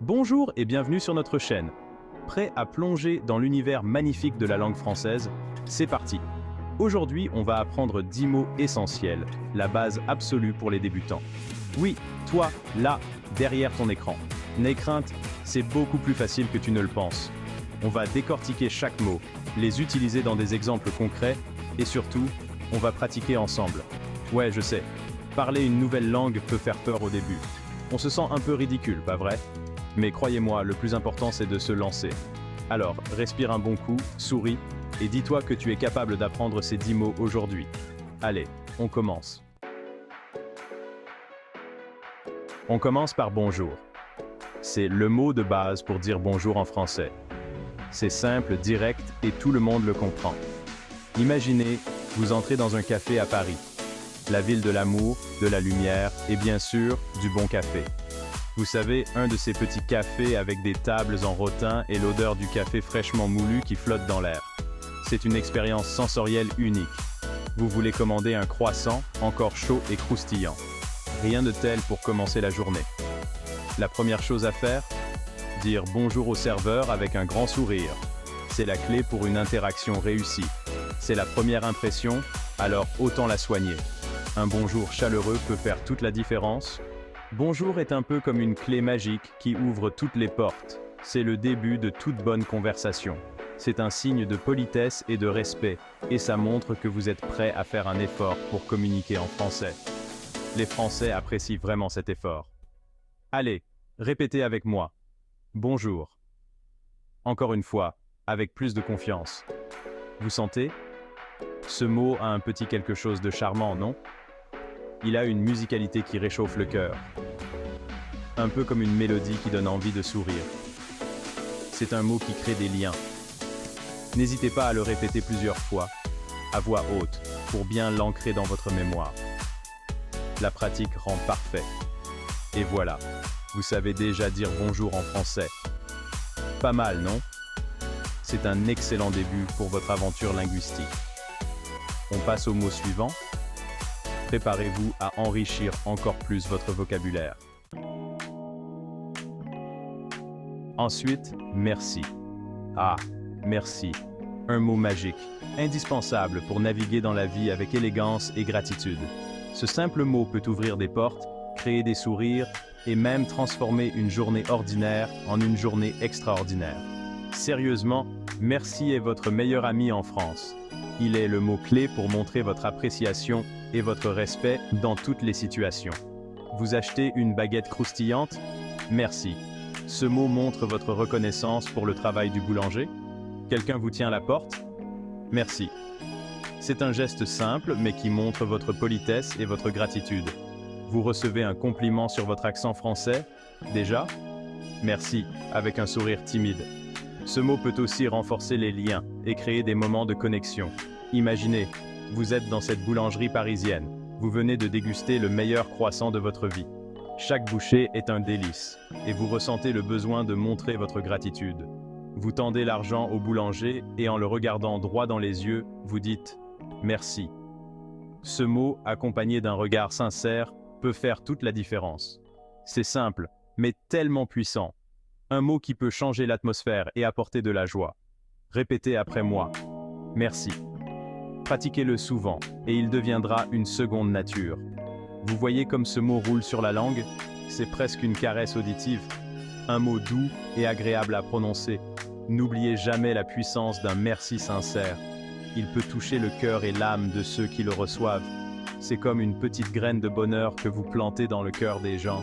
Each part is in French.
Bonjour et bienvenue sur notre chaîne. Prêt à plonger dans l'univers magnifique de la langue française? C'est parti! Aujourd'hui, on va apprendre 10 mots essentiels, la base absolue pour les débutants. Oui, toi, là, derrière ton écran. N'aie crainte, c'est beaucoup plus facile que tu ne le penses. On va décortiquer chaque mot, les utiliser dans des exemples concrets et surtout, on va pratiquer ensemble. Ouais, je sais, parler une nouvelle langue peut faire peur au début. On se sent un peu ridicule, pas vrai? Mais croyez-moi, le plus important c'est de se lancer. Alors, respire un bon coup, souris, et dis-toi que tu es capable d'apprendre ces 10 mots aujourd'hui. Allez, on commence. On commence par bonjour. C'est le mot de base pour dire bonjour en français. C'est simple, direct et tout le monde le comprend. Imaginez, vous entrez dans un café à Paris. La ville de l'amour, de la lumière et bien sûr, du bon café. Vous savez, un de ces petits cafés avec des tables en rotin et l'odeur du café fraîchement moulu qui flotte dans l'air. C'est une expérience sensorielle unique. Vous voulez commander un croissant, encore chaud et croustillant. Rien de tel pour commencer la journée. La première chose à faire? Dire bonjour au serveur avec un grand sourire. C'est la clé pour une interaction réussie. C'est la première impression, alors autant la soigner. Un bonjour chaleureux peut faire toute la différence. Bonjour est un peu comme une clé magique qui ouvre toutes les portes. C'est le début de toute bonne conversation. C'est un signe de politesse et de respect, et ça montre que vous êtes prêt à faire un effort pour communiquer en français. Les Français apprécient vraiment cet effort. Allez, répétez avec moi. Bonjour. Encore une fois, avec plus de confiance. Vous sentez? Ce mot a un petit quelque chose de charmant, non? Il a une musicalité qui réchauffe le cœur. Un peu comme une mélodie qui donne envie de sourire. C'est un mot qui crée des liens. N'hésitez pas à le répéter plusieurs fois, à voix haute, pour bien l'ancrer dans votre mémoire. La pratique rend parfait. Et voilà, vous savez déjà dire bonjour en français. Pas mal, non? C'est un excellent début pour votre aventure linguistique. On passe au mot suivant. Préparez-vous à enrichir encore plus votre vocabulaire. Ensuite, merci. Ah, merci. Un mot magique, indispensable pour naviguer dans la vie avec élégance et gratitude. Ce simple mot peut ouvrir des portes, créer des sourires et même transformer une journée ordinaire en une journée extraordinaire. Sérieusement, merci est votre meilleur ami en France. Il est le mot-clé pour montrer votre appréciation et votre respect dans toutes les situations. Vous achetez une baguette croustillante? Merci. Ce mot montre votre reconnaissance pour le travail du boulanger? Quelqu'un vous tient la porte? Merci. C'est un geste simple mais qui montre votre politesse et votre gratitude. Vous recevez un compliment sur votre accent français? Déjà? Merci, avec un sourire timide. Ce mot peut aussi renforcer les liens et créer des moments de connexion. Imaginez, vous êtes dans cette boulangerie parisienne. Vous venez de déguster le meilleur croissant de votre vie. Chaque bouchée est un délice, et vous ressentez le besoin de montrer votre gratitude. Vous tendez l'argent au boulanger et en le regardant droit dans les yeux, vous dites « Merci ». Ce mot, accompagné d'un regard sincère, peut faire toute la différence. C'est simple, mais tellement puissant. Un mot qui peut changer l'atmosphère et apporter de la joie. Répétez après moi. Merci. Pratiquez-le souvent, et il deviendra une seconde nature. Vous voyez comme ce mot roule sur la langue? C'est presque une caresse auditive. Un mot doux et agréable à prononcer. N'oubliez jamais la puissance d'un merci sincère. Il peut toucher le cœur et l'âme de ceux qui le reçoivent. C'est comme une petite graine de bonheur que vous plantez dans le cœur des gens.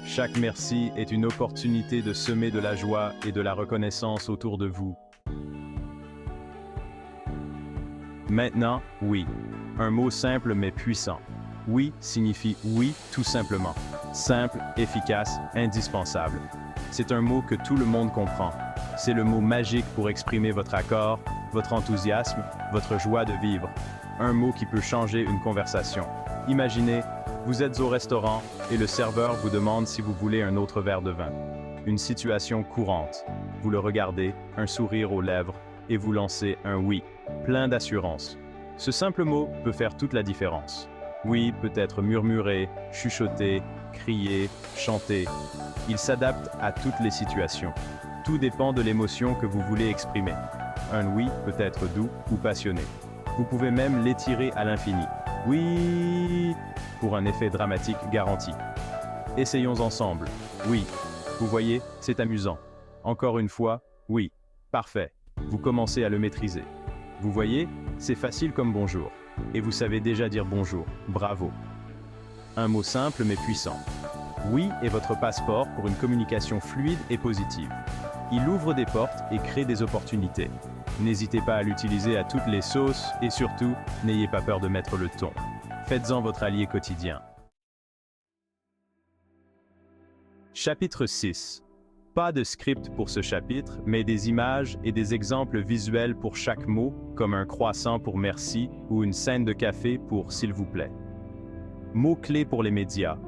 Chaque merci est une opportunité de semer de la joie et de la reconnaissance autour de vous. Maintenant, oui. Un mot simple mais puissant. Oui signifie oui tout simplement. Simple, efficace, indispensable. C'est un mot que tout le monde comprend. C'est le mot magique pour exprimer votre accord, votre enthousiasme, votre joie de vivre. Un mot qui peut changer une conversation. Imaginez, vous êtes au restaurant et le serveur vous demande si vous voulez un autre verre de vin. Une situation courante. Vous le regardez, un sourire aux lèvres, et vous lancez un oui, plein d'assurance. Ce simple mot peut faire toute la différence. Oui peut être murmuré, chuchoté, crier, chanter. Il s'adapte à toutes les situations. Tout dépend de l'émotion que vous voulez exprimer. Un oui peut être doux ou passionné. Vous pouvez même l'étirer à l'infini. Oui, pour un effet dramatique garanti. Essayons ensemble. Oui. Vous voyez, c'est amusant. Encore une fois, oui. Parfait. Vous commencez à le maîtriser. Vous voyez, c'est facile comme bonjour. Et vous savez déjà dire bonjour. Bravo. Un mot simple mais puissant. Oui est votre passeport pour une communication fluide et positive. Il ouvre des portes et crée des opportunités. N'hésitez pas à l'utiliser à toutes les sauces et surtout, n'ayez pas peur de mettre le ton. Faites-en votre allié quotidien. Chapitre 6. Pas de script pour ce chapitre, mais des images et des exemples visuels pour chaque mot, comme un croissant pour merci ou une scène de café pour s'il vous plaît. Mots-clés pour les médias.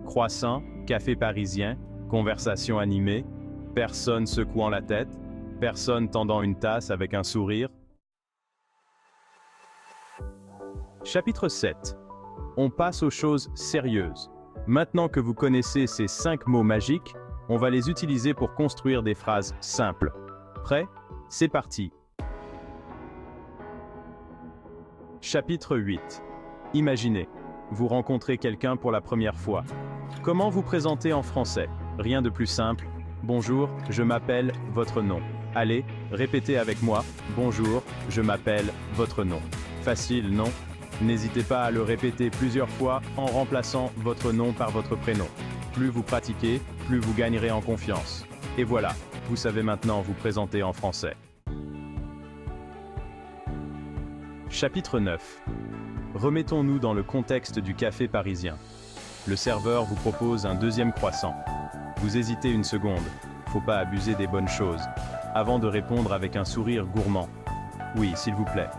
Croissant, café parisien, conversation animée, personne secouant la tête, personne tendant une tasse avec un sourire. Chapitre 7. On passe aux choses sérieuses. Maintenant que vous connaissez ces 5 mots magiques, on va les utiliser pour construire des phrases simples. Prêt? C'est parti. Chapitre 8. Imaginez, vous rencontrez quelqu'un pour la première fois. Comment vous présenter en français? Rien de plus simple. Bonjour, je m'appelle, votre nom. Allez, répétez avec moi. Bonjour, je m'appelle, votre nom. Facile, non? N'hésitez pas à le répéter plusieurs fois en remplaçant votre nom par votre prénom. Plus vous pratiquez, plus vous gagnerez en confiance. Et voilà, vous savez maintenant vous présenter en français. Chapitre 9. Remettons-nous dans le contexte du café parisien. Le serveur vous propose un deuxième croissant. Vous hésitez une seconde, faut pas abuser des bonnes choses, avant de répondre avec un sourire gourmand. Oui, s'il vous plaît.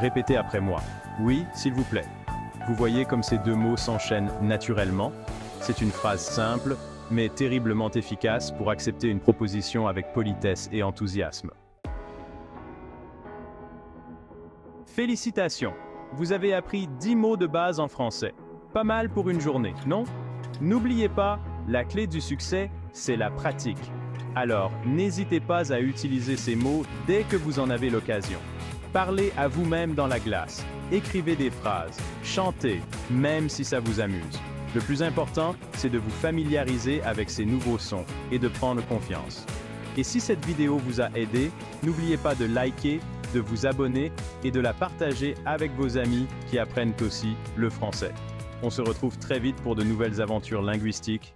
Répétez après moi. Oui, s'il vous plaît. Vous voyez comme ces deux mots s'enchaînent naturellement? C'est une phrase simple, mais terriblement efficace pour accepter une proposition avec politesse et enthousiasme. Félicitations! Vous avez appris 10 mots de base en français. Pas mal pour une journée, non? N'oubliez pas, la clé du succès, c'est la pratique. Alors, n'hésitez pas à utiliser ces mots dès que vous en avez l'occasion. Parlez à vous-même dans la glace, écrivez des phrases, chantez, même si ça vous amuse. Le plus important, c'est de vous familiariser avec ces nouveaux sons et de prendre confiance. Et si cette vidéo vous a aidé, n'oubliez pas de liker, de vous abonner et de la partager avec vos amis qui apprennent aussi le français. On se retrouve très vite pour de nouvelles aventures linguistiques.